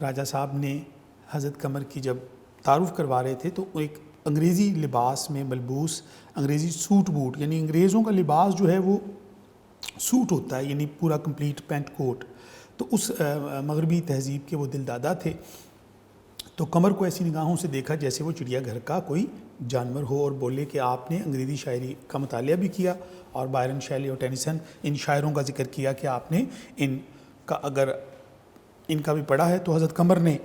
راجہ صاحب نے حضرت قمر کی جب تعارف کروا رہے تھے تو ایک انگریزی لباس میں ملبوس انگریزی سوٹ بوٹ، یعنی انگریزوں کا لباس جو ہے وہ سوٹ ہوتا ہے، یعنی پورا کمپلیٹ پینٹ کوٹ، تو اس مغربی تہذیب کے وہ دل دادا تھے. تو قمر کو ایسی نگاہوں سے دیکھا جیسے وہ چڑیا گھر کا کوئی جانور ہو، اور بولے کہ آپ نے انگریزی شاعری کا مطالعہ بھی کیا اور بائرن، شیلی اور ٹینیسن ان شاعروں کا ذکر کیا کہ آپ نے ان کا اگر ان کا بھی پڑھا ہے. تو حضرت قمر نے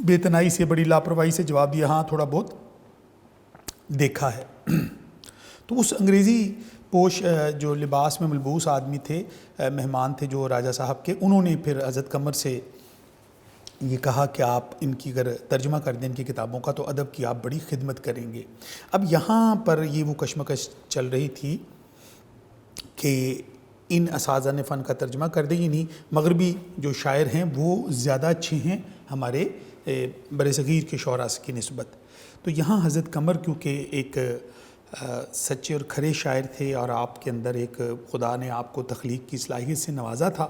بے تنائی سے، بڑی لاپرواہی سے جواب دیا، ہاں تھوڑا بہت دیکھا ہے. تو اس انگریزی پوش جو لباس میں ملبوس آدمی تھے، مہمان تھے جو راجہ صاحب کے، انہوں نے پھر حضرت قمر سے یہ کہا کہ آپ ان کی اگر ترجمہ کر دیں ان کی کتابوں کا تو ادب کی آپ بڑی خدمت کریں گے. اب یہاں پر یہ وہ کشمکش چل رہی تھی کہ ان اساتذہ نے فن کا ترجمہ کر دیں، یعنی مغربی جو شاعر ہیں وہ زیادہ اچھے ہیں ہمارے بر صغیر کے شعراء کی نسبت. تو یہاں حضرت قمر کیونکہ ایک سچے اور کھرے شاعر تھے اور آپ کے اندر ایک خدا نے آپ کو تخلیق کی صلاحیت سے نوازا تھا،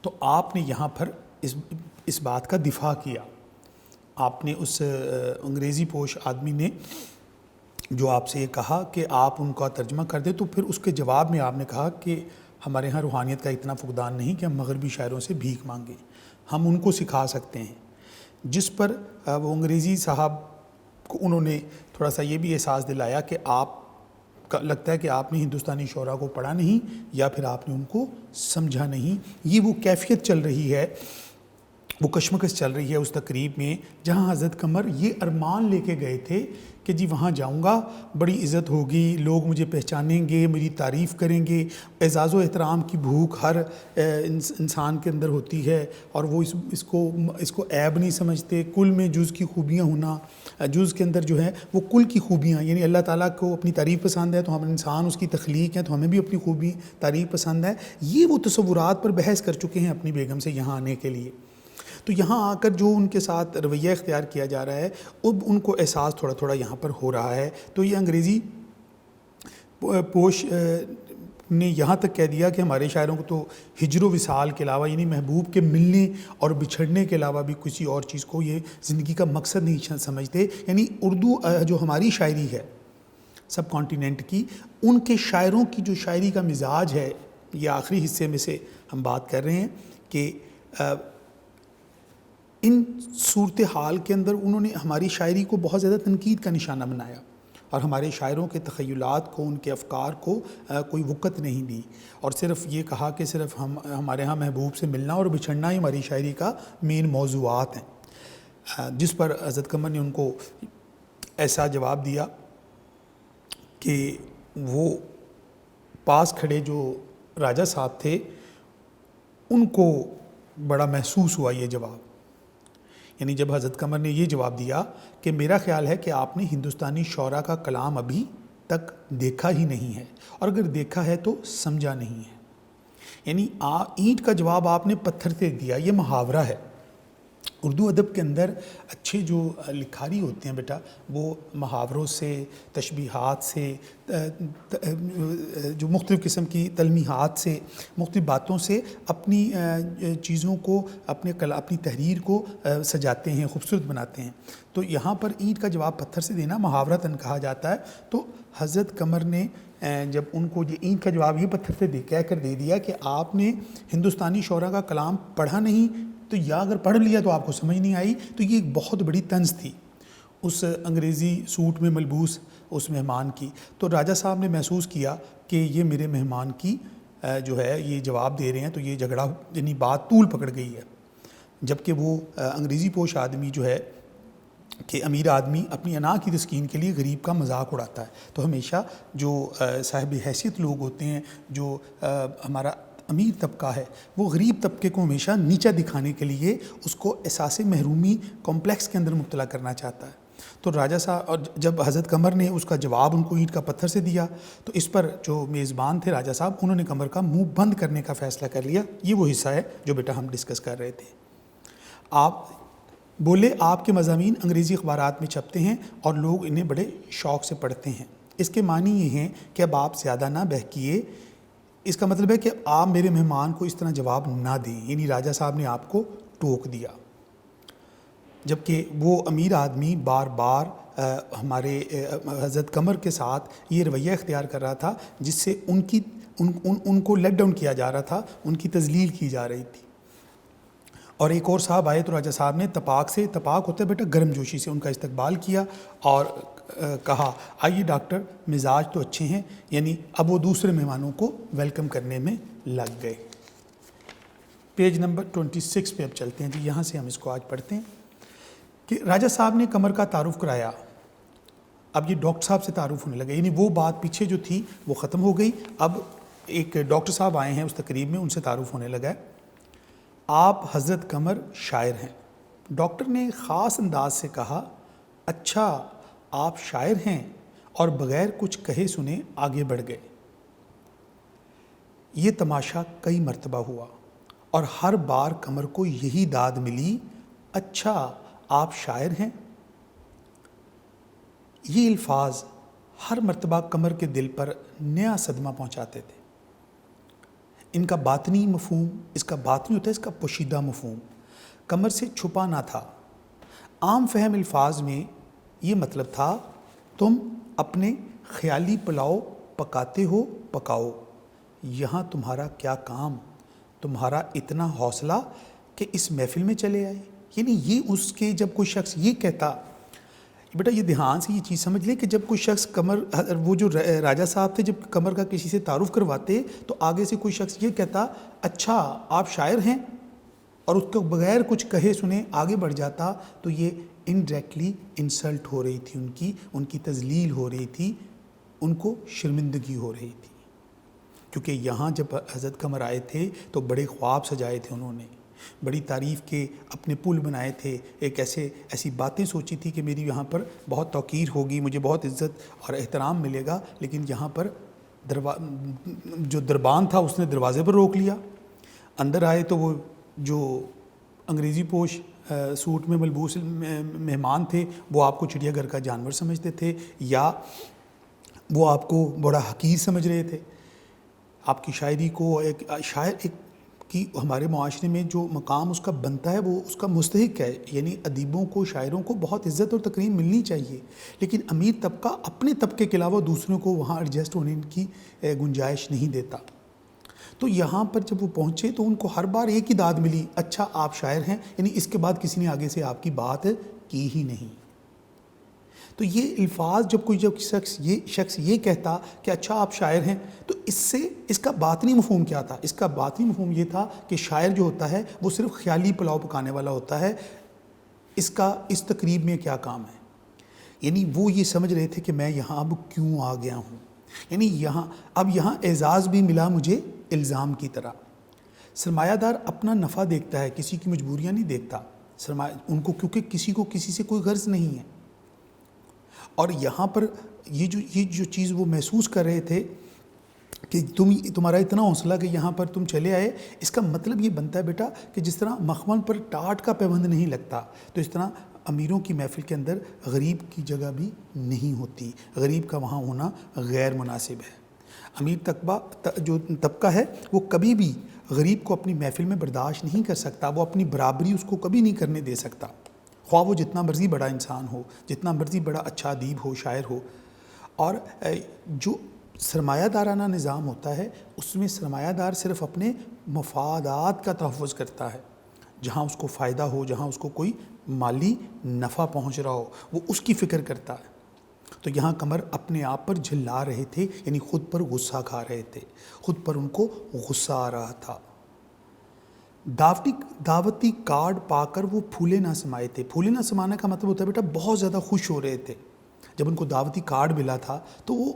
تو آپ نے یہاں پر اس بات کا دفاع کیا. آپ نے اس انگریزی پوش آدمی نے جو آپ سے یہ کہا کہ آپ ان کا ترجمہ کر دیں، تو پھر اس کے جواب میں آپ نے کہا کہ ہمارے ہاں روحانیت کا اتنا فقدان نہیں کہ ہم مغربی شاعروں سے بھیک مانگیں، ہم ان کو سکھا سکتے ہیں. جس پر وہ انگریزی صاحب کو انہوں نے تھوڑا سا یہ بھی احساس دلایا کہ آپ کا لگتا ہے کہ آپ نے ہندوستانی شعراء کو پڑھا نہیں یا پھر آپ نے ان کو سمجھا نہیں. یہ وہ کیفیت چل رہی ہے، وہ کشمکش چل رہی ہے اس تقریب میں جہاں حضرت قمر یہ ارمان لے کے گئے تھے کہ جی وہاں جاؤں گا، بڑی عزت ہوگی، لوگ مجھے پہچانیں گے، میری تعریف کریں گے. اعزاز و احترام کی بھوک ہر انسان کے اندر ہوتی ہے اور وہ اس کو عیب نہیں سمجھتے. کل میں جز کی خوبیاں ہونا، جز کے اندر جو ہے وہ کل کی خوبیاں، یعنی اللہ تعالیٰ کو اپنی تعریف پسند ہے تو ہم انسان اس کی تخلیق ہیں تو ہمیں بھی اپنی خوبی تعریف پسند ہے. یہ وہ تصورات پر بحث کر چکے ہیں اپنی بیگم سے یہاں آنے کے لیے. تو یہاں آ کر جو ان کے ساتھ رویہ اختیار کیا جا رہا ہے اب ان کو احساس تھوڑا تھوڑا یہاں پر ہو رہا ہے. تو یہ انگریزی پوش نے یہاں تک کہہ دیا کہ ہمارے شاعروں کو تو ہجر و وصال کے علاوہ، یعنی محبوب کے ملنے اور بچھڑنے کے علاوہ بھی کسی اور چیز کو یہ زندگی کا مقصد نہیں سمجھتے. یعنی اردو جو ہماری شاعری ہے سب کانٹیننٹ کی، ان کے شاعروں کی جو شاعری کا مزاج ہے، یہ آخری حصے میں سے ہم بات کر رہے ہیں کہ ان صورتحال کے اندر انہوں نے ہماری شاعری کو بہت زیادہ تنقید کا نشانہ بنایا اور ہمارے شاعروں کے تخیلات کو، ان کے افکار کو کوئی وقت نہیں دی اور صرف یہ کہا کہ صرف ہمارے ہاں محبوب سے ملنا اور بچھڑنا ہی ہماری شاعری کا مین موضوعات ہیں. جس پر حضرت قمر نے ان کو ایسا جواب دیا کہ وہ پاس کھڑے جو راجہ صاحب تھے ان کو بڑا محسوس ہوا یہ جواب. یعنی جب حضرت قمر نے یہ جواب دیا کہ میرا خیال ہے کہ آپ نے ہندوستانی شعراء کا کلام ابھی تک دیکھا ہی نہیں ہے اور اگر دیکھا ہے تو سمجھا نہیں ہے. یعنی اینٹ کا جواب آپ نے پتھر سے دیا. یہ محاورہ ہے. اردو ادب کے اندر اچھے جو لکھاری ہوتے ہیں بیٹا وہ محاوروں سے، تشبیہات سے، جو مختلف قسم کی تلمیحات سے، مختلف باتوں سے اپنی چیزوں کو، اپنی تحریر کو سجاتے ہیں، خوبصورت بناتے ہیں. تو یہاں پر اینٹ کا جواب پتھر سے دینا محاورتاً کہا جاتا ہے. تو حضرت قمر نے جب ان کو یہ اینٹ کا جواب یہ پتھر سے کہہ کر دے دیا کہ آپ نے ہندوستانی شعراء کا کلام پڑھا نہیں، تو یا اگر پڑھ لیا تو آپ کو سمجھ نہیں آئی، تو یہ ایک بہت بڑی طنز تھی اس انگریزی سوٹ میں ملبوس اس مہمان کی. تو راجہ صاحب نے محسوس کیا کہ یہ میرے مہمان کی جو ہے یہ جواب دے رہے ہیں، تو یہ جھگڑا یعنی بات طول پکڑ گئی ہے. جبکہ وہ انگریزی پوش آدمی جو ہے کہ امیر آدمی اپنی انا کی تسکین کے لیے غریب کا مذاق اڑاتا ہے. تو ہمیشہ جو صاحب حیثیت لوگ ہوتے ہیں، جو ہمارا امیر طبقہ ہے، وہ غریب طبقے کو ہمیشہ نیچا دکھانے کے لیے اس کو احساس محرومی کمپلیکس کے اندر مبتلا کرنا چاہتا ہے. تو راجہ صاحب اور جب حضرت قمر نے اس کا جواب ان کو اینٹ کا پتھر سے دیا تو اس پر جو میزبان تھے راجہ صاحب، انہوں نے قمر کا منہ بند کرنے کا فیصلہ کر لیا. یہ وہ حصہ ہے جو بیٹا ہم ڈسکس کر رہے تھے. آپ بولے آپ کے مضامین انگریزی اخبارات میں چھپتے ہیں اور لوگ انہیں بڑے شوق سے پڑھتے ہیں. اس کے معنی یہ ہیں کہ اب آپ زیادہ نہ بہکیے. اس کا مطلب ہے کہ آپ میرے مہمان کو اس طرح جواب نہ دیں. یعنی راجہ صاحب نے آپ کو ٹوک دیا. جبکہ وہ امیر آدمی بار بار ہمارے حضرت قمر کے ساتھ یہ رویہ اختیار کر رہا تھا جس سے ان کو لیٹ ڈاؤن کیا جا رہا تھا، ان کی تذلیل کی جا رہی تھی۔ اور ایک اور صاحب آئے تو راجہ صاحب نے تپاک ہوتا ہے بیٹا گرم جوشی سے ان کا استقبال کیا اور کہا آئیے ڈاکٹر، مزاج تو اچھے ہیں، یعنی اب وہ دوسرے مہمانوں کو ویلکم کرنے میں لگ گئے۔ پیج نمبر 26 پہ اب چلتے ہیں جی، یہاں سے ہم اس کو آج پڑھتے ہیں کہ راجہ صاحب نے قمر کا تعارف کرایا۔ اب یہ ڈاکٹر صاحب سے تعارف ہونے لگا، یعنی وہ بات پیچھے جو تھی وہ ختم ہو گئی، اب ایک ڈاکٹر صاحب آئے ہیں اس تقریب میں، ان سے تعارف ہونے لگا ہے۔ آپ حضرت قمر شاعر ہیں؟ ڈاکٹر نے خاص انداز سے کہا، اچھا آپ شاعر ہیں، اور بغیر کچھ کہے سنے آگے بڑھ گئے۔ یہ تماشا کئی مرتبہ ہوا اور ہر بار قمر کو یہی داد ملی، اچھا آپ شاعر ہیں۔ یہ الفاظ ہر مرتبہ قمر کے دل پر نیا صدمہ پہنچاتے تھے۔ ان کا باطنی مفہوم، اس کا باطنی ہوتا ہے اس کا پوشیدہ مفہوم، قمر سے چھپا نہ تھا۔ عام فہم الفاظ میں یہ مطلب تھا، تم اپنے خیالی پلاؤ پکاتے ہو پکاؤ، یہاں تمہارا کیا کام، تمہارا اتنا حوصلہ کہ اس محفل میں چلے آئے۔ یعنی یہ اس کے جب کوئی شخص یہ کہتا، بیٹا یہ دھیان سے یہ چیز سمجھ لیں کہ جب کوئی شخص قمر، وہ جو راجہ صاحب تھے، جب قمر کا کسی سے تعارف کرواتے تو آگے سے کوئی شخص یہ کہتا، اچھا آپ شاعر ہیں، اور اس کو بغیر کچھ کہے سنے آگے بڑھ جاتا، تو یہ انڈائریکٹلی انسلٹ ہو رہی تھی، ان کی تذلیل ہو رہی تھی، ان کو شرمندگی ہو رہی تھی۔ کیونکہ یہاں جب حضرت قمر آئے تھے تو بڑے خواب سجائے تھے، انہوں نے بڑی تعریف کے اپنے پل بنائے تھے، ایک ایسی باتیں سوچی تھی کہ میری یہاں پر بہت توقیر ہوگی، مجھے بہت عزت اور احترام ملے گا، لیکن یہاں پر جو دربان تھا اس نے دروازے پر روک لیا۔ اندر آئے تو وہ جو انگریزی پوش سوٹ میں ملبوس مہمان تھے، وہ آپ کو چڑیا گھر کا جانور سمجھتے تھے، یا وہ آپ کو بڑا حقیر سمجھ رہے تھے۔ آپ کی شاعری کو ایک شاعر کی ہمارے معاشرے میں جو مقام اس کا بنتا ہے وہ اس کا مستحق ہے، یعنی ادیبوں کو، شاعروں کو بہت عزت اور تکریم ملنی چاہیے، لیکن امیر طبقہ اپنے طبقے کے علاوہ دوسروں کو وہاں ایڈجسٹ ہونے کی گنجائش نہیں دیتا۔ تو یہاں پر جب وہ پہنچے تو ان کو ہر بار ایک ہی داد ملی، اچھا آپ شاعر ہیں، یعنی اس کے بعد کسی نے آگے سے آپ کی بات کی ہی نہیں۔ تو یہ الفاظ جب کوئی شخص یہ کہتا کہ اچھا آپ شاعر ہیں، تو اس کا باطنی مفہوم کیا تھا؟ اس کا باطنی مفہوم یہ تھا کہ شاعر جو ہوتا ہے وہ صرف خیالی پلاؤ پکانے والا ہوتا ہے، اس تقریب میں کیا کام ہے؟ یعنی وہ یہ سمجھ رہے تھے کہ میں یہاں اب کیوں آ گیا ہوں، یعنی یہاں اعزاز بھی ملا مجھے الزام کی طرح۔ سرمایہ دار اپنا نفع دیکھتا ہے، کسی کی مجبوریاں نہیں دیکھتا، ان کو کیونکہ کسی سے کوئی غرض نہیں ہے۔ اور یہاں پر یہ جو چیز وہ محسوس کر رہے تھے کہ تمہارا اتنا حوصلہ کہ یہاں پر تم چلے آئے، اس کا مطلب یہ بنتا ہے بیٹا کہ جس طرح مخمل پر ٹاٹ کا پیوند نہیں لگتا، تو اس طرح امیروں کی محفل کے اندر غریب کی جگہ بھی نہیں ہوتی، غریب کا وہاں ہونا غیر مناسب ہے۔ امیر جو طبقہ ہے وہ کبھی بھی غریب کو اپنی محفل میں برداشت نہیں کر سکتا، وہ اپنی برابری اس کو کبھی نہیں کرنے دے سکتا، خواہ وہ جتنا مرضی بڑا انسان ہو، جتنا مرضی بڑا اچھا ادیب ہو، شاعر ہو۔ اور جو سرمایہ دارانہ نظام ہوتا ہے اس میں سرمایہ دار صرف اپنے مفادات کا تحفظ کرتا ہے، جہاں اس کو فائدہ ہو، جہاں اس کو کوئی مالی نفع پہنچ رہا ہو، وہ اس کی فکر کرتا ہے۔ تو یہاں قمر اپنے آپ پر جھلا رہے تھے، یعنی خود پر غصہ کھا رہے تھے، خود پر ان کو غصہ آ رہا تھا۔ دعوتی کارڈ پا کر وہ پھولے نہ سمائے تھے۔ پھولے نہ سمانے کا مطلب ہوتا ہے بیٹا بہت زیادہ خوش ہو رہے تھے۔ جب ان کو دعوتی کارڈ ملا تھا تو وہ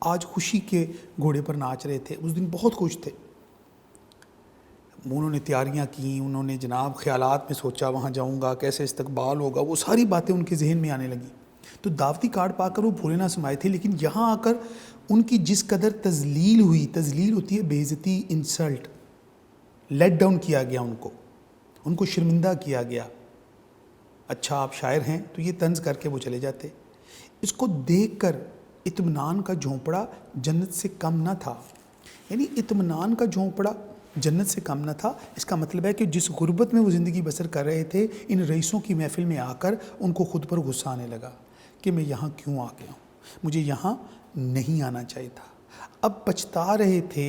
آج خوشی کے گھوڑے پر ناچ رہے تھے، اس دن بہت خوش تھے۔ انہوں نے تیاریاں کیں، انہوں نے جناب خیالات میں سوچا وہاں جاؤں گا، کیسے استقبال ہوگا، وہ ساری باتیں ان کے ذہن میں آنے لگیں۔ تو دعوتی کارڈ پا کر وہ پھولے نہ سمائے تھے، لیکن یہاں آ کر ان کی جس قدر تذلیل ہوئی، تذلیل ہوتی ہے بے عزتی، انسلٹ، لیٹ ڈاؤن کیا گیا، ان کو شرمندہ کیا گیا۔ اچھا آپ شاعر ہیں، تو یہ طنز کر کے وہ چلے جاتے۔ اس کو دیکھ کر اطمینان کا جھونپڑا جنت سے کم نہ تھا، یعنی اطمینان کا جھونپڑا جنت سے کم نہ تھا، اس کا مطلب ہے کہ جس غربت میں وہ زندگی بسر کر رہے تھے، ان رئیسوں کی محفل میں آ کر ان کو خود پر غصہ آنے لگا کہ میں یہاں کیوں آ گیا ہوں، مجھے یہاں نہیں آنا چاہیے تھا۔ اب پچھتا رہے تھے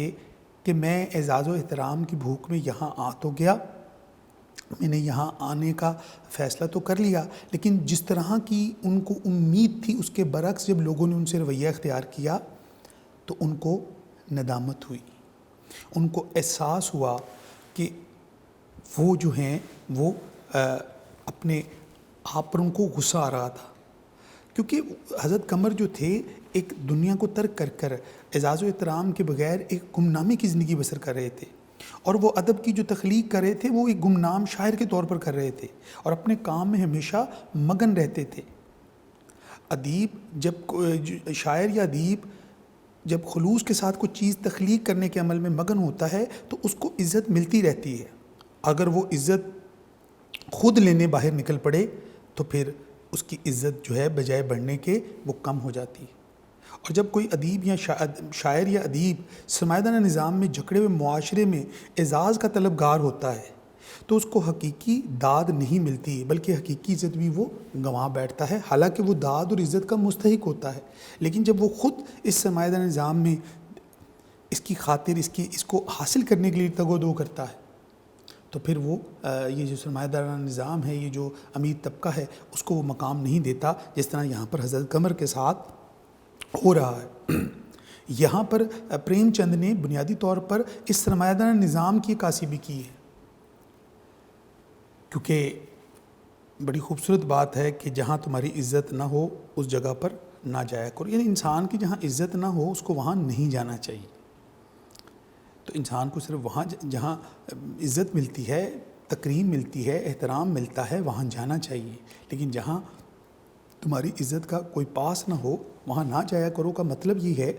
کہ میں اعزاز و احترام کی بھوک میں یہاں آ تو گیا، میں نے یہاں آنے کا فیصلہ تو کر لیا، لیکن جس طرح کی ان کو امید تھی اس کے برعکس جب لوگوں نے ان سے رویہ اختیار کیا تو ان کو ندامت ہوئی، ان کو احساس ہوا کہ وہ جو ہیں وہ اپنے آپ پر ان کو غصہ آ رہا تھا، کیونکہ حضرت قمر جو تھے ایک دنیا کو ترک کر کر اعزاز و احترام کے بغیر ایک گمنامی کی زندگی بسر کر رہے تھے، اور وہ ادب کی جو تخلیق کر رہے تھے وہ ایک گمنام شاعر کے طور پر کر رہے تھے اور اپنے کام میں ہمیشہ مگن رہتے تھے۔ ادیب جب شاعر یا ادیب جب خلوص کے ساتھ کوئی چیز تخلیق کرنے کے عمل میں مگن ہوتا ہے تو اس کو عزت ملتی رہتی ہے، اگر وہ عزت خود لینے باہر نکل پڑے تو پھر اس کی عزت جو ہے بجائے بڑھنے کے وہ کم ہو جاتی ہے۔ اور جب کوئی ادیب یا شاعر یا ادیب سرمایہ نظام میں جکڑے ہوئے معاشرے میں اعزاز کا طلبگار ہوتا ہے تو اس کو حقیقی داد نہیں ملتی، بلکہ حقیقی عزت بھی وہ گنوا بیٹھتا ہے، حالانکہ وہ داد اور عزت کا مستحق ہوتا ہے، لیکن جب وہ خود اس سرمایہ نظام میں اس کی خاطر اس کو حاصل کرنے کے لیے تگ و دو کرتا ہے تو پھر وہ یہ جو سرمایہ دارانہ نظام ہے، یہ جو امیر طبقہ ہے، اس کو وہ مقام نہیں دیتا جس طرح یہاں پر حضرت قمر کے ساتھ ہو رہا ہے۔ یہاں پر پریم چند نے بنیادی طور پر اس سرمایہ دارانہ نظام کی عکاسی بھی کی ہے، کیونکہ بڑی خوبصورت بات ہے کہ جہاں تمہاری عزت نہ ہو اس جگہ پر نہ جایا کرو، یعنی انسان کی جہاں عزت نہ ہو اس کو وہاں نہیں جانا چاہیے۔ تو انسان کو صرف وہاں جہاں عزت ملتی ہے، تکریم ملتی ہے، احترام ملتا ہے، وہاں جانا چاہیے، لیکن جہاں تمہاری عزت کا کوئی پاس نہ ہو وہاں نہ جایا کرو کا مطلب یہ ہے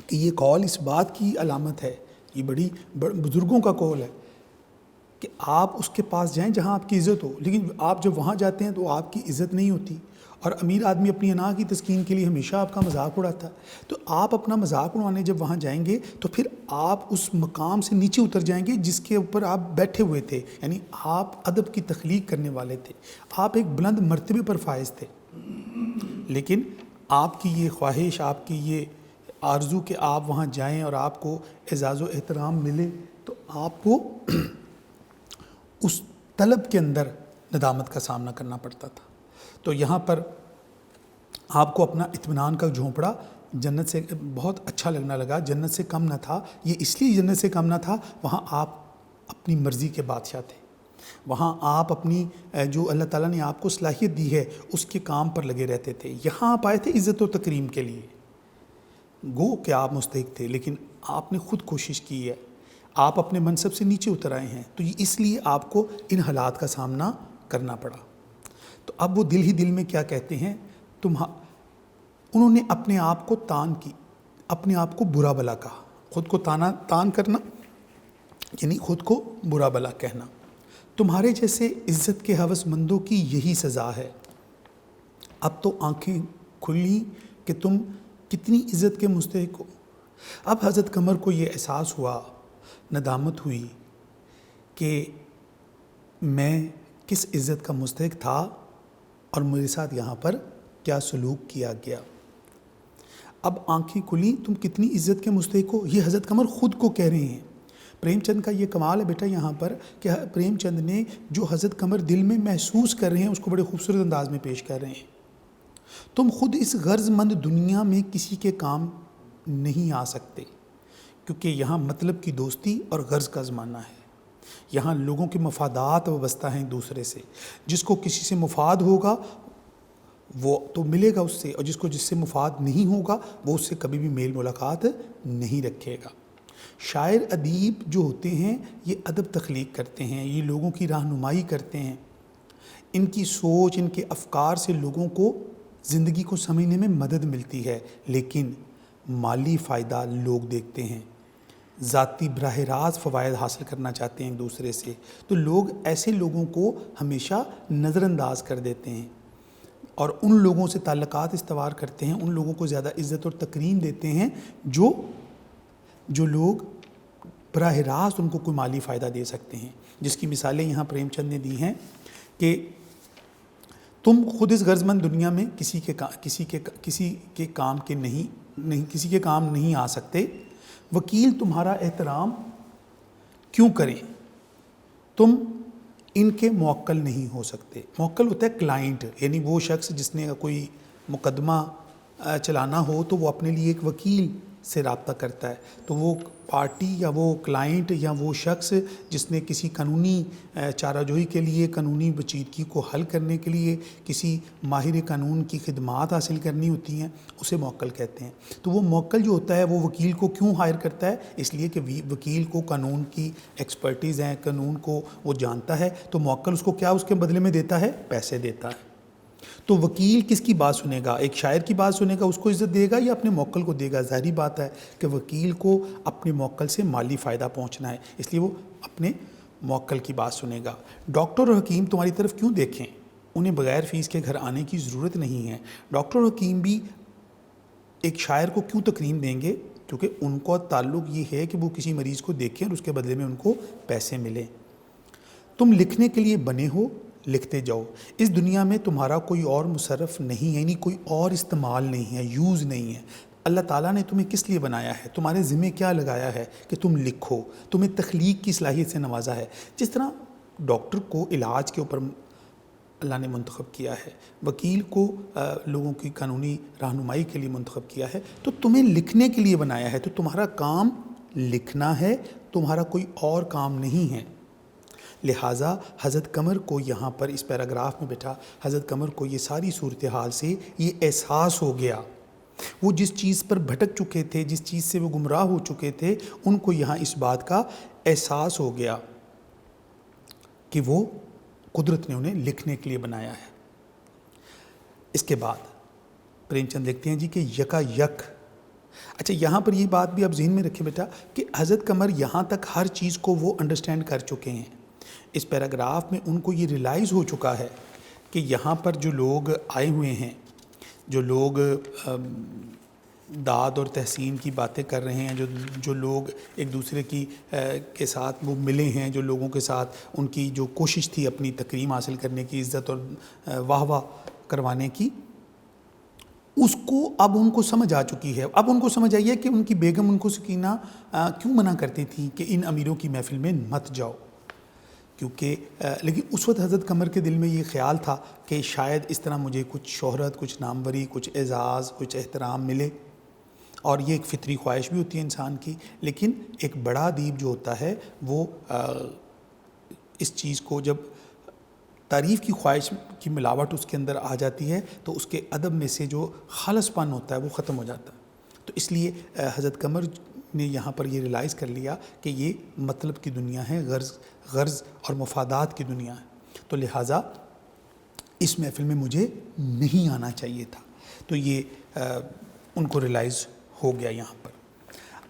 کہ یہ قول اس بات کی علامت ہے، یہ بڑی بزرگوں کا قول ہے کہ آپ اس کے پاس جائیں جہاں آپ کی عزت ہو، لیکن آپ جب وہاں جاتے ہیں تو آپ کی عزت نہیں ہوتی، اور امیر آدمی اپنی انا کی تسکین کے لیے ہمیشہ آپ کا مذاق اڑاتا ہے، تو آپ اپنا مذاق اڑانے جب وہاں جائیں گے تو پھر آپ اس مقام سے نیچے اتر جائیں گے جس کے اوپر آپ بیٹھے ہوئے تھے، یعنی آپ ادب کی تخلیق کرنے والے تھے، آپ ایک بلند مرتبے پر فائز تھے، لیکن آپ کی یہ خواہش، آپ کی یہ آرزو کہ آپ وہاں جائیں اور آپ کو اعزاز و احترام ملے، تو آپ کو اس طلب کے اندر ندامت کا سامنا کرنا پڑتا تھا۔ تو یہاں پر آپ کو اپنا اطمینان کا جھونپڑا جنت سے بہت اچھا لگنا لگا، جنت سے کم نہ تھا، یہ اس لیے جنت سے کم نہ تھا، وہاں آپ اپنی مرضی کے بادشاہ تھے، وہاں آپ اپنی جو اللہ تعالیٰ نے آپ کو صلاحیت دی ہے اس کے کام پر لگے رہتے تھے، یہاں آپ آئے تھے عزت و تکریم کے لیے، گو کہ آپ مستحق تھے لیکن آپ نے خود کوشش کی ہے، آپ اپنے منصب سے نیچے اتر آئے ہیں، تو اس لیے آپ کو ان حالات کا سامنا کرنا پڑا۔ تو اب وہ دل ہی دل میں کیا کہتے ہیں، انہوں نے اپنے آپ کو تان کی، اپنے آپ کو برا بلا کہا، خود کو تان کرنا یعنی خود کو برا بلا کہنا، تمہارے جیسے عزت کے ہوس مندوں کی یہی سزا ہے، اب تو آنکھیں کھلی کہ تم کتنی عزت کے مستحق ہو۔ اب حضرت قمر کو یہ احساس ہوا، ندامت ہوئی کہ میں کس عزت کا مستحق تھا اور میرے ساتھ یہاں پر کیا سلوک کیا گیا۔ اب آنکھیں کھلی، تم کتنی عزت کے مستحق ہو، یہ حضرت قمر خود کو کہہ رہے ہیں۔ پریم چند کا یہ کمال ہے بیٹا یہاں پر کہ پریم چند نے جو حضرت قمر دل میں محسوس کر رہے ہیں اس کو بڑے خوبصورت انداز میں پیش کر رہے ہیں۔ تم خود اس غرض مند دنیا میں کسی کے کام نہیں آ سکتے، کیونکہ یہاں مطلب کی دوستی اور غرض کا زمانہ ہے، یہاں لوگوں کے مفادات وابستہ ہیں ایک دوسرے سے، جس کو کسی سے مفاد ہوگا وہ تو ملے گا اس سے، اور جس سے مفاد نہیں ہوگا وہ اس سے کبھی بھی میل ملاقات نہیں رکھے گا۔ شاعر ادیب جو ہوتے ہیں یہ ادب تخلیق کرتے ہیں، یہ لوگوں کی رہنمائی کرتے ہیں، ان کی سوچ، ان کے افکار سے لوگوں کو زندگی کو سمجھنے میں مدد ملتی ہے، لیکن مالی فائدہ لوگ دیکھتے ہیں، ذاتی براہ راست فوائد حاصل کرنا چاہتے ہیں ایک دوسرے سے، تو لوگ ایسے لوگوں کو ہمیشہ نظر انداز کر دیتے ہیں اور ان لوگوں سے تعلقات استوار کرتے ہیں، ان لوگوں کو زیادہ عزت اور تکریم دیتے ہیں جو لوگ براہ راست ان کو کوئی مالی فائدہ دے سکتے ہیں، جس کی مثالیں یہاں پریم چند نے دی ہیں کہ تم خود اس غرض مند دنیا میں کسی کے کام نہیں آ سکتے، وکیل تمہارا احترام کیوں کریں، تم ان کے موکل نہیں ہو سکتے۔ موکل ہوتا ہے کلائنٹ، یعنی وہ شخص جس نے کوئی مقدمہ چلانا ہو تو وہ اپنے لیے ایک وکیل سے رابطہ کرتا ہے، تو وہ پارٹی یا وہ کلائنٹ یا وہ شخص جس نے کسی قانونی چارہ جوئی کے لیے، قانونی پیچیدگی کو حل کرنے کے لیے کسی ماہر قانون کی خدمات حاصل کرنی ہوتی ہیں، اسے موکل کہتے ہیں۔ تو وہ موکل جو ہوتا ہے وہ وکیل کو کیوں ہائر کرتا ہے؟ اس لیے کہ وکیل کو قانون کی ایکسپرٹیز ہیں، قانون کو وہ جانتا ہے، تو موکل اس کو کیا اس کے بدلے میں دیتا ہے؟ پیسے دیتا ہے۔ تو وکیل کس کی بات سنے گا؟ ایک شاعر کی بات سنے گا، اس کو عزت دے گا، یا اپنے موکل کو دے گا؟ ظاہری بات ہے کہ وکیل کو اپنے موکل سے مالی فائدہ پہنچنا ہے، اس لیے وہ اپنے موکل کی بات سنے گا۔ ڈاکٹر اور حکیم تمہاری طرف کیوں دیکھیں؟ انہیں بغیر فیس کے گھر آنے کی ضرورت نہیں ہے۔ ڈاکٹر اور حکیم بھی ایک شاعر کو کیوں تکریم دیں گے؟ کیونکہ ان کا تعلق یہ ہے کہ وہ کسی مریض کو دیکھیں اور اس کے بدلے میں ان کو پیسے ملیں۔ تم لکھنے کے لیے بنے ہو، لکھتے جاؤ۔ اس دنیا میں تمہارا کوئی اور مصرف نہیں ہے، یعنی کوئی اور استعمال نہیں ہے، یوز نہیں ہے۔ اللہ تعالیٰ نے تمہیں کس لیے بنایا ہے؟ تمہارے ذمہ کیا لگایا ہے کہ تم لکھو؟ تمہیں تخلیق کی صلاحیت سے نوازا ہے۔ جس طرح ڈاکٹر کو علاج کے اوپر اللہ نے منتخب کیا ہے، وکیل کو لوگوں کی قانونی رہنمائی کے لیے منتخب کیا ہے، تو تمہیں لکھنے کے لیے بنایا ہے، تو تمہارا کام لکھنا ہے، تمہارا کوئی اور کام نہیں ہے۔ لہٰذا حضرت قمر کو یہاں پر اس پیراگراف میں بیٹھا حضرت قمر کو یہ ساری صورتحال سے یہ احساس ہو گیا، وہ جس چیز پر بھٹک چکے تھے، جس چیز سے وہ گمراہ ہو چکے تھے، ان کو یہاں اس بات کا احساس ہو گیا کہ وہ قدرت نے انہیں لکھنے کے لیے بنایا ہے۔ اس کے بعد پریم چند دیکھتے ہیں جی کہ یکا یک، اچھا یہاں پر یہ بات بھی آپ ذہن میں رکھیں بیٹا کہ حضرت قمر یہاں تک ہر چیز کو وہ انڈرسٹینڈ کر چکے ہیں۔ اس پیراگراف میں ان کو یہ ریلائز ہو چکا ہے کہ یہاں پر جو لوگ آئے ہوئے ہیں، جو لوگ داد اور تحسین کی باتیں کر رہے ہیں، جو لوگ ایک دوسرے کے ساتھ وہ ملے ہیں، جو لوگوں کے ساتھ ان کی جو کوشش تھی اپنی تکریم حاصل کرنے کی، عزت اور واہ واہ کروانے کی، اس کو اب ان کو سمجھ آ چکی ہے۔ اب ان کو سمجھ آئی ہے کہ ان کی بیگم ان کو سکینہ کیوں منع کرتی تھی کہ ان امیروں کی محفل میں مت جاؤ، کیونکہ لیکن اس وقت حضرت قمر کے دل میں یہ خیال تھا کہ شاید اس طرح مجھے کچھ شہرت، کچھ ناموری، کچھ اعزاز، کچھ احترام ملے، اور یہ ایک فطری خواہش بھی ہوتی ہے انسان کی۔ لیکن ایک بڑا ادیب جو ہوتا ہے وہ اس چیز کو، جب تعریف کی خواہش کی ملاوٹ اس کے اندر آ جاتی ہے تو اس کے ادب میں سے جو خالص پن ہوتا ہے وہ ختم ہو جاتا ہے۔ تو اس لیے حضرت قمر نے یہاں پر یہ ریلائز کر لیا کہ یہ مطلب کی دنیا ہے، غرض اور مفادات کی دنیا ہے، تو لہٰذا اس محفل میں مجھے نہیں آنا چاہیے تھا۔ تو یہ ان کو ریلائز ہو گیا یہاں پر۔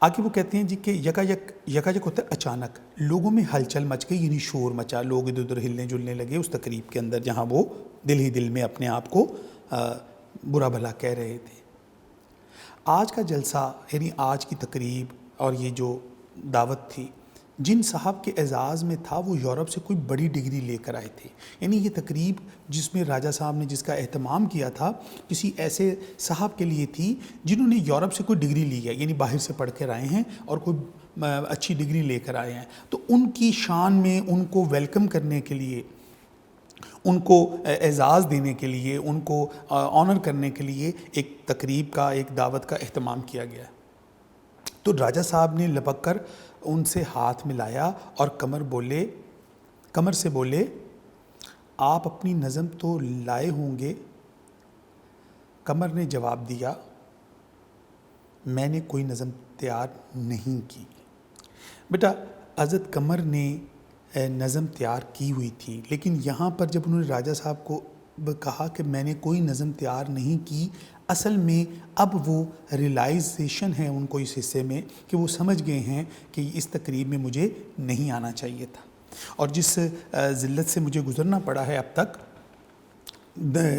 آگے وہ کہتے ہیں جی کہ یکا یک ہوتا ہے اچانک، لوگوں میں ہلچل مچ گئی، یعنی شور مچا، لوگ ادھر ادھر ہلنے جلنے لگے اس تقریب کے اندر جہاں وہ دل ہی دل میں اپنے آپ کو برا بھلا کہہ رہے تھے۔ آج کا جلسہ، یعنی آج کی تقریب اور یہ جو دعوت تھی، جن صاحب کے اعزاز میں تھا وہ یورپ سے کوئی بڑی ڈگری لے کر آئے تھے۔ یعنی یہ تقریب جس میں راجہ صاحب نے جس کا اہتمام کیا تھا، کسی ایسے صاحب کے لیے تھی جنہوں نے یورپ سے کوئی ڈگری لی ہے، یعنی باہر سے پڑھ کر آئے ہیں اور کوئی اچھی ڈگری لے کر آئے ہیں۔ تو ان کی شان میں ان کو ویلکم کرنے کے لیے، ان کو اعزاز دینے کے لیے، ان کو آنر کرنے کے لیے ایک تقریب کا، ایک دعوت کا اہتمام کیا گیا۔ تو راجہ صاحب نے لپک کر ان سے ہاتھ ملایا اور قمر سے بولے، آپ اپنی نظم تو لائے ہوں گے؟ قمر نے جواب دیا، میں نے کوئی نظم تیار نہیں کی۔ بیٹا حضرت قمر نے نظم تیار کی ہوئی تھی، لیکن یہاں پر جب انہوں نے راجہ صاحب کو کہا کہ میں نے کوئی نظم تیار نہیں کی، اصل میں اب وہ ریلائزیشن ہے ان کو اس حصے میں کہ وہ سمجھ گئے ہیں کہ اس تقریب میں مجھے نہیں آنا چاہیے تھا، اور جس ذلت سے مجھے گزرنا پڑا ہے اب تک،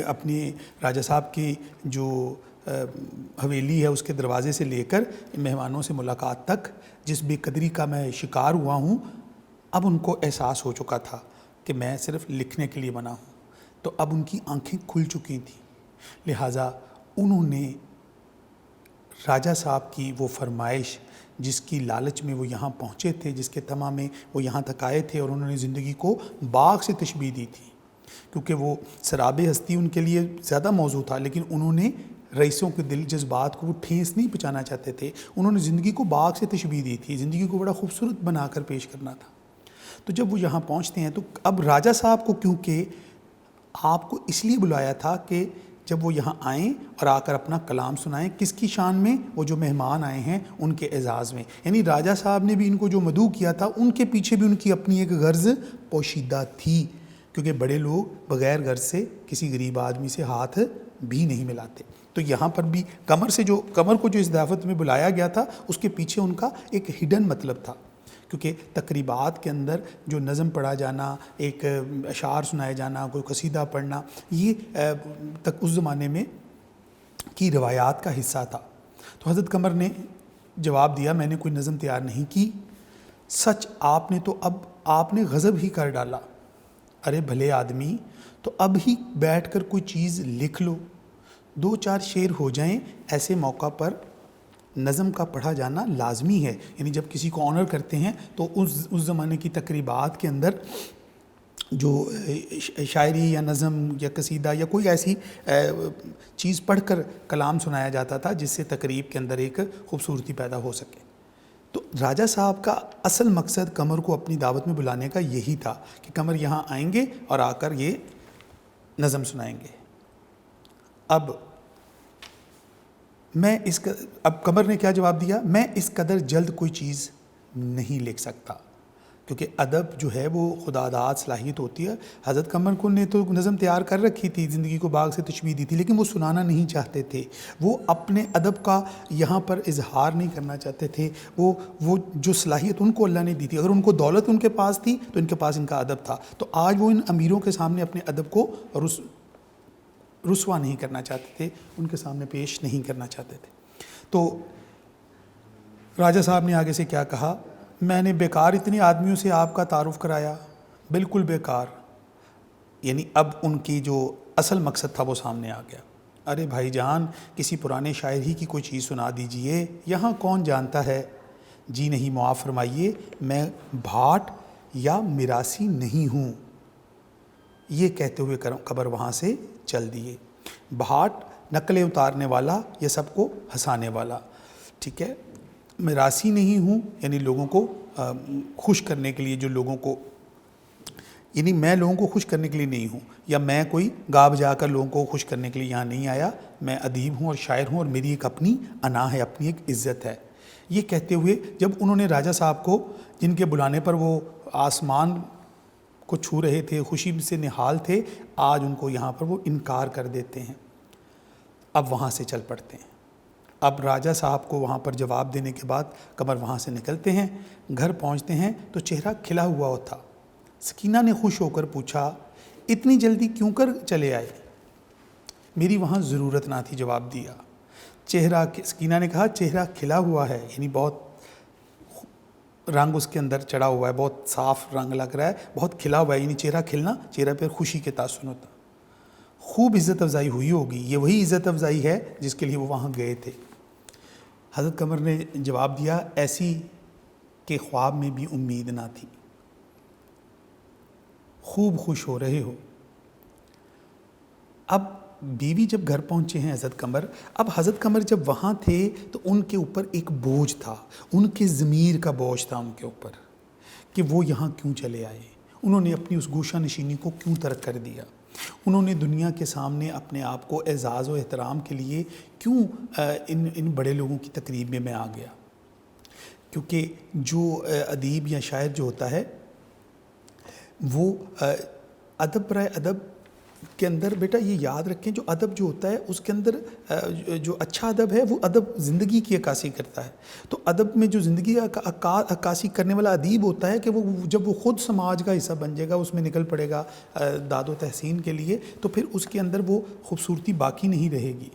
اپنے راجہ صاحب کی جو حویلی ہے اس کے دروازے سے لے کر مہمانوں سے ملاقات تک جس بے قدری کا میں شکار ہوا ہوں، اب ان کو احساس ہو چکا تھا کہ میں صرف لکھنے کے لیے بنا ہوں، تو اب ان کی آنکھیں کھل چکی تھیں، لہٰذا انہوں نے راجہ صاحب کی وہ فرمائش جس کی لالچ میں وہ یہاں پہنچے تھے، جس کے طمع میں وہ یہاں تک آئے تھے، اور انہوں نے زندگی کو باغ سے تشبیہ دی تھی، کیونکہ وہ سراب ہستی ان کے لیے زیادہ موضوع تھا، لیکن انہوں نے رئیسوں کے دل جذبات کو وہ ٹھیس نہیں پہنچانا چاہتے تھے، انہوں نے زندگی کو باغ سے تشبیہ دی تھی، زندگی کو بڑا خوبصورت بنا کر پیش کرنا تھا۔ تو جب وہ یہاں پہنچتے ہیں تو اب راجہ صاحب کو کیونکہ آپ کو اس لیے بلایا تھا کہ جب وہ یہاں آئیں اور آ کر اپنا کلام سنائیں، کس کی شان میں؟ وہ جو مہمان آئے ہیں ان کے اعزاز میں، یعنی راجہ صاحب نے بھی ان کو جو مدعو کیا تھا ان کے پیچھے بھی ان کی اپنی ایک غرض پوشیدہ تھی، کیونکہ بڑے لوگ بغیر غرض سے کسی غریب آدمی سے ہاتھ بھی نہیں ملاتے۔ تو یہاں پر بھی قمر کو جو اس دعوت میں بلایا گیا تھا اس کے پیچھے ان کا ایک ہڈن مطلب تھا، کیونکہ تقریبات کے اندر جو نظم پڑھا جانا، ایک اشعار سنائے جانا، کوئی قصیدہ پڑھنا، یہ تک اس زمانے میں کی روایات کا حصہ تھا۔ تو حضرت قمر نے جواب دیا، میں نے کوئی نظم تیار نہیں کی، سچ آپ نے تو اب آپ نے غضب ہی کر ڈالا۔ ارے بھلے آدمی، تو اب ہی بیٹھ کر کوئی چیز لکھ لو، 2-4 شعر ہو جائیں، ایسے موقع پر نظم کا پڑھا جانا لازمی ہے، یعنی جب کسی کو آنر کرتے ہیں تو اس زمانے کی تقریبات کے اندر جو شاعری یا نظم یا قصیدہ یا کوئی ایسی چیز پڑھ کر کلام سنایا جاتا تھا جس سے تقریب کے اندر ایک خوبصورتی پیدا ہو سکے۔ تو راجہ صاحب کا اصل مقصد قمر کو اپنی دعوت میں بلانے کا یہی تھا کہ قمر یہاں آئیں گے اور آ کر یہ نظم سنائیں گے۔ اب قمر نے کیا جواب دیا؟ میں اس قدر جلد کوئی چیز نہیں لکھ سکتا، کیونکہ ادب جو ہے وہ خدا داد صلاحیت ہوتی ہے۔ حضرت قمر کو نے تو نظم تیار کر رکھی تھی، زندگی کو باغ سے تشبیہ دی تھی، لیکن وہ سنانا نہیں چاہتے تھے، وہ اپنے ادب کا یہاں پر اظہار نہیں کرنا چاہتے تھے، وہ جو صلاحیت ان کو اللہ نے دی تھی، اگر ان کو دولت ان کے پاس تھی تو ان کے پاس ان کا ادب تھا، تو آج وہ ان امیروں کے سامنے اپنے ادب کو رسوا نہیں کرنا چاہتے تھے، ان کے سامنے پیش نہیں کرنا چاہتے تھے۔ تو راجہ صاحب نے آگے سے کیا کہا؟ میں نے بیکار اتنے آدمیوں سے آپ کا تعارف کرایا، بالکل بیکار، یعنی اب ان کی جو اصل مقصد تھا وہ سامنے آ گیا۔ ارے بھائی جان، کسی پرانے شاعر ہی کی کوئی چیز سنا دیجئے، یہاں کون جانتا ہے؟ جی نہیں، معاف فرمائیے، میں بھاٹ یا میراثی نہیں ہوں۔ یہ کہتے ہوئے قمر وہاں سے چل دیے۔ بھاٹ نقلیں اتارنے والا یا سب کو ہنسانے والا، ٹھیک ہے، میراثی نہیں ہوں، یعنی لوگوں کو خوش کرنے کے لیے، جو لوگوں کو، یعنی میں لوگوں کو خوش کرنے کے لیے نہیں ہوں، یا میں کوئی گا بجا کر لوگوں کو خوش کرنے کے لیے یہاں نہیں آیا، میں ادیب ہوں اور شاعر ہوں، اور میری ایک اپنی انا ہے، اپنی ایک عزت ہے۔ یہ کہتے ہوئے جب انہوں نے راجہ صاحب کو، جن کے بلانے پر وہ آسمان کو چھو رہے تھے، خوشی سے نہال تھے، آج ان کو یہاں پر وہ انکار کر دیتے ہیں۔ اب وہاں سے چل پڑتے ہیں۔ اب راجہ صاحب کو وہاں پر جواب دینے کے بعد قمر وہاں سے نکلتے ہیں، گھر پہنچتے ہیں تو چہرہ کھلا ہوا تھا۔ سکینہ نے خوش ہو کر پوچھا، اتنی جلدی کیوں کر چلے آئے؟ میری وہاں ضرورت نہ تھی، جواب دیا۔ سکینہ نے کہا چہرہ کھلا ہوا ہے، یعنی بہت رنگ اس کے اندر چڑھا ہوا ہے، بہت صاف رنگ لگ رہا ہے، بہت کھلا ہوا ہے، یعنی چہرہ کھلنا، چہرہ پر خوشی کے تاثر ہوتا۔ خوب عزت افزائی ہوئی ہوگی، یہ وہی عزت افزائی ہے جس کے لیے وہ وہاں گئے تھے۔ حضرت قمر نے جواب دیا، ایسی کہ خواب میں بھی امید نہ تھی، خوب خوش ہو رہے ہو۔ اب بیوی جب گھر پہنچے ہیں حضرت قمر، اب حضرت قمر جب وہاں تھے تو ان کے اوپر ایک بوجھ تھا، ان کے ضمیر کا بوجھ تھا ان کے اوپر، کہ وہ یہاں کیوں چلے آئے، انہوں نے اپنی اس گوشہ نشینی کو کیوں ترک کر دیا، انہوں نے دنیا کے سامنے اپنے آپ کو اعزاز و احترام کے لیے کیوں ان بڑے لوگوں کی تقریب میں آ گیا۔ کیونکہ جو ادیب یا شاعر جو ہوتا ہے وہ ادب برائے ادب کے اندر، بیٹا یہ یاد رکھیں، جو ادب جو ہوتا ہے اس کے اندر جو اچھا ادب ہے وہ ادب زندگی کی عکاسی کرتا ہے۔ تو ادب میں جو زندگی عکاسی کرنے والا ادیب ہوتا ہے کہ وہ جب وہ خود سماج کا حصہ بن جائے گا، اس میں نکل پڑے گا داد و تحسین کے لیے، تو پھر اس کے اندر وہ خوبصورتی باقی نہیں رہے گی۔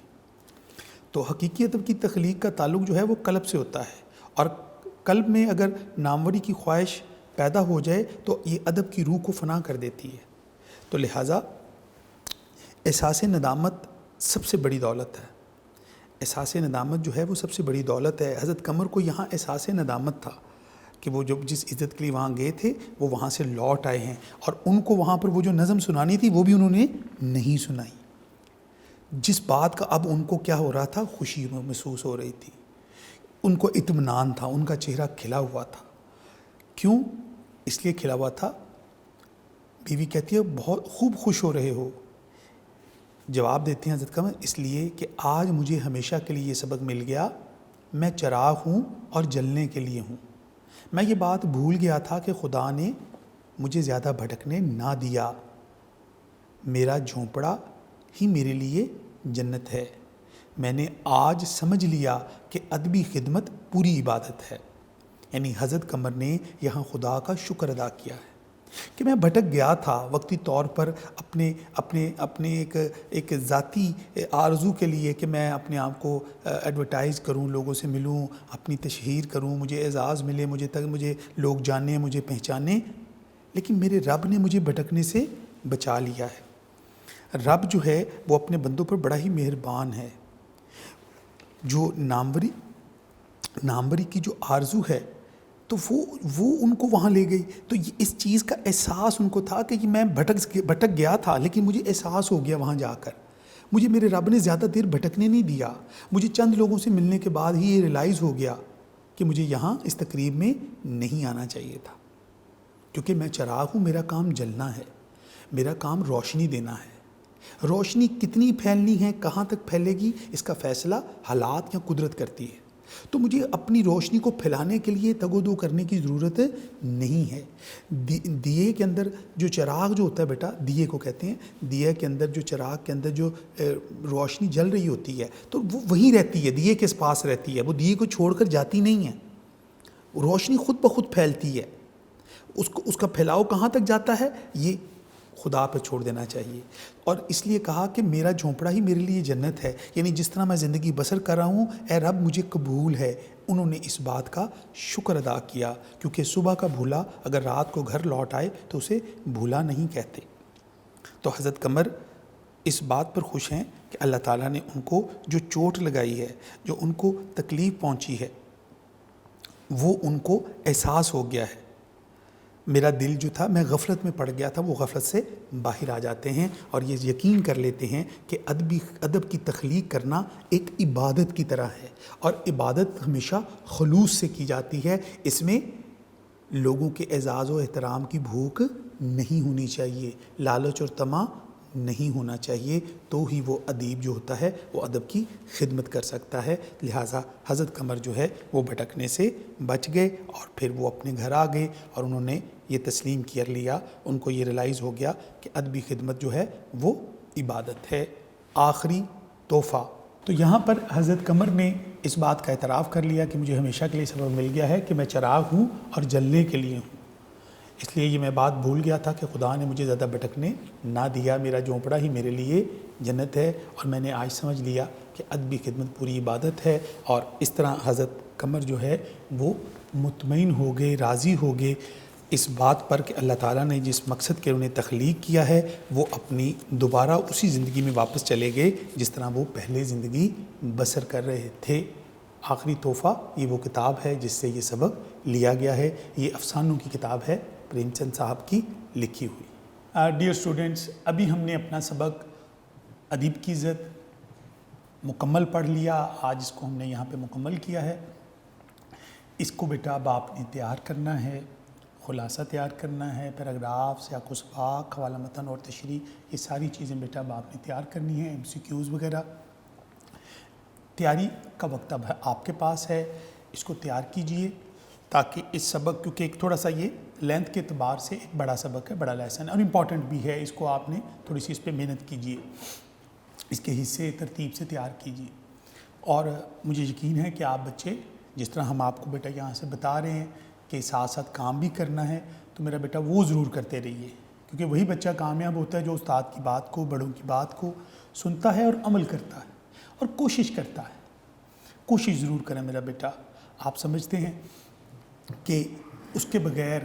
تو حقیقی ادب کی تخلیق کا تعلق جو ہے وہ قلب سے ہوتا ہے، اور قلب میں اگر ناموری کی خواہش پیدا ہو جائے تو یہ ادب کی روح کو فنا کر دیتی ہے۔ تو لہٰذا احساس ندامت سب سے بڑی دولت ہے، احساس ندامت جو ہے وہ سب سے بڑی دولت ہے۔ حضرت قمر کو یہاں احساس ندامت تھا کہ وہ جس عزت کے لیے وہاں گئے تھے وہ وہاں سے لوٹ آئے ہیں، اور ان کو وہاں پر وہ جو نظم سنانی تھی وہ بھی انہوں نے نہیں سنائی۔ جس بات کا اب ان کو کیا ہو رہا تھا، خوشی محسوس ہو رہی تھی، ان کو اطمینان تھا، ان کا چہرہ کھلا ہوا تھا۔ کیوں اس لیے کھلا ہوا تھا؟ بیوی کہتی ہے بہت خوب خوش ہو رہے ہو۔ جواب دیتے ہیں حضرت قمر، اس لیے کہ آج مجھے ہمیشہ کے لیے یہ سبق مل گیا، میں چراغ ہوں اور جلنے کے لیے ہوں۔ میں یہ بات بھول گیا تھا کہ خدا نے مجھے زیادہ بھٹکنے نہ دیا، میرا جھونپڑا ہی میرے لیے جنت ہے۔ میں نے آج سمجھ لیا کہ ادبی خدمت پوری عبادت ہے۔ یعنی حضرت قمر نے یہاں خدا کا شکر ادا کیا ہے کہ میں بھٹک گیا تھا وقتی طور پر اپنے ایک ذاتی آرزو کے لیے کہ میں اپنے آپ کو ایڈورٹائز کروں، لوگوں سے ملوں، اپنی تشہیر کروں، مجھے اعزاز ملے، مجھے لوگ جانیں، مجھے پہچانیں، لیکن میرے رب نے مجھے بھٹکنے سے بچا لیا ہے۔ رب جو ہے وہ اپنے بندوں پر بڑا ہی مہربان ہے۔ جو ناموری کی جو آرزو ہے تو وہ ان کو وہاں لے گئی، تو اس چیز کا احساس ان کو تھا کہ میں بھٹک گیا تھا، لیکن مجھے احساس ہو گیا وہاں جا کر، مجھے میرے رب نے زیادہ دیر بھٹکنے نہیں دیا۔ مجھے چند لوگوں سے ملنے کے بعد ہی یہ ریلائز ہو گیا کہ مجھے یہاں اس تقریب میں نہیں آنا چاہیے تھا، کیونکہ میں چراغ ہوں، میرا کام جلنا ہے، میرا کام روشنی دینا ہے۔ روشنی کتنی پھیلنی ہے، کہاں تک پھیلے گی، اس کا فیصلہ حالات یا قدرت کرتی ہے۔ تو مجھے اپنی روشنی کو پھیلانے کے لیے تگ و دو کرنے کی ضرورت نہیں ہے۔ دیے کے اندر جو چراغ جو ہوتا ہے بیٹا، دیے کو کہتے ہیں، دیے کے اندر جو چراغ کے اندر جو روشنی جل رہی ہوتی ہے تو وہ وہیں رہتی ہے، دیے کے پاس رہتی ہے، وہ دیے کو چھوڑ کر جاتی نہیں ہے، روشنی خود بخود پھیلتی ہے۔ اس کا پھیلاؤ کہاں تک جاتا ہے، یہ خدا پہ چھوڑ دینا چاہیے۔ اور اس لیے کہا کہ میرا جھونپڑا ہی میرے لیے جنت ہے، یعنی جس طرح میں زندگی بسر کر رہا ہوں، اے رب مجھے قبول ہے۔ انہوں نے اس بات کا شکر ادا کیا، کیونکہ صبح کا بھولا اگر رات کو گھر لوٹ آئے تو اسے بھولا نہیں کہتے۔ تو حضرت قمر اس بات پر خوش ہیں کہ اللہ تعالیٰ نے ان کو جو چوٹ لگائی ہے، جو ان کو تکلیف پہنچی ہے، وہ ان کو احساس ہو گیا ہے۔ میرا دل جو تھا، میں غفلت میں پڑ گیا تھا، وہ غفلت سے باہر آ جاتے ہیں اور یہ یقین کر لیتے ہیں کہ ادب کی تخلیق کرنا ایک عبادت کی طرح ہے، اور عبادت ہمیشہ خلوص سے کی جاتی ہے۔ اس میں لوگوں کے اعزاز و احترام کی بھوک نہیں ہونی چاہیے، لالچ اور طمع نہیں ہونا چاہیے، تو ہی وہ ادیب جو ہوتا ہے وہ ادب کی خدمت کر سکتا ہے۔ لہٰذا حضرت قمر جو ہے وہ بھٹکنے سے بچ گئے، اور پھر وہ اپنے گھر آ گئے اور انہوں نے یہ تسلیم کر لیا، ان کو یہ ریلائز ہو گیا کہ ادبی خدمت جو ہے وہ عبادت ہے۔ آخری تحفہ، تو یہاں پر حضرت قمر نے اس بات کا اعتراف کر لیا کہ مجھے ہمیشہ کے لیے سبق مل گیا ہے کہ میں چراغ ہوں اور جلنے کے لیے ہوں، اس لیے یہ میں بات بھول گیا تھا کہ خدا نے مجھے زیادہ بھٹکنے نہ دیا، میرا جھونپڑا ہی میرے لیے جنت ہے، اور میں نے آج سمجھ لیا کہ ادبی خدمت پوری عبادت ہے۔ اور اس طرح حضرت قمر جو ہے وہ مطمئن ہو گئے، راضی ہو گئے اس بات پر کہ اللہ تعالیٰ نے جس مقصد کے انہیں تخلیق کیا ہے وہ اپنی دوبارہ اسی زندگی میں واپس چلے گئے جس طرح وہ پہلے زندگی بسر کر رہے تھے۔ آخری تحفہ یہ وہ کتاب ہے جس سے یہ سبق لیا گیا ہے، یہ افسانوں کی کتاب ہے، پریم چند صاحب کی لکھی ہوئی۔ ڈیئر اسٹوڈنٹس، ابھی ہم نے اپنا سبق ادب کی عزت مکمل پڑھ لیا، آج اس کو ہم نے یہاں پہ مکمل کیا ہے۔ اس کو بیٹا اب آپ نے تیار کرنا ہے، خلاصہ تیار کرنا ہے، پیراگراف، سیاق و سباق، حوالہ متن اور تشریح، یہ ساری چیزیں بیٹا اب آپ نے تیار کرنی ہیں، MCQs وغیرہ۔ تیاری کا وقت اب آپ کے پاس ہے، اس کو تیار کیجئے تاکہ اس سبق، کیونکہ ایک تھوڑا سا یہ لینتھ کے اعتبار سے ایک بڑا سبق ہے، بڑا لیسن ہے اور امپورٹنٹ بھی ہے، اس کو آپ نے تھوڑی سی اس پہ محنت کیجئے، اس کے حصے ترتیب سے تیار کیجئے۔ اور مجھے یقین ہے کہ آپ بچے جس طرح ہم آپ کو بیٹا یہاں سے بتا رہے ہیں کہ ساتھ ساتھ کام بھی کرنا ہے، تو میرا بیٹا وہ ضرور کرتے رہیے، کیونکہ وہی بچہ کامیاب ہوتا ہے جو استاد کی بات کو، بڑوں کی بات کو سنتا ہے اور عمل کرتا ہے اور کوشش کرتا ہے۔ کوشش ضرور کریں میرا بیٹا. آپ سمجھتے ہیں کہ اس کے بغیر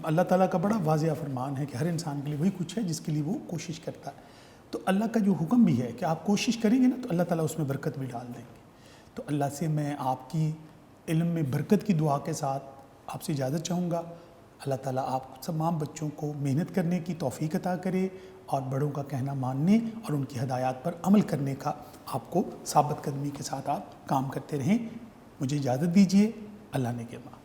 اللہ تعالیٰ کا بڑا واضح فرمان ہے کہ ہر انسان کے لیے وہی کچھ ہے جس کے لیے وہ کوشش کرتا ہے. تو اللہ کا جو حکم بھی ہے کہ آپ کوشش کریں گے نا تو اللہ تعالیٰ اس میں برکت بھی ڈال دیں گے. تو اللہ سے میں آپ کی علم میں برکت کی دعا کے ساتھ آپ سے اجازت چاہوں گا. اللہ تعالیٰ آپ تمام بچوں کو محنت کرنے کی توفیق عطا کرے اور بڑوں کا کہنا ماننے اور ان کی ہدایات پر عمل کرنے کا آپ کو ثابت قدمی کے ساتھ آپ کام کرتے رہیں. مجھے اجازت دیجیے. اللہ نے کے ماں.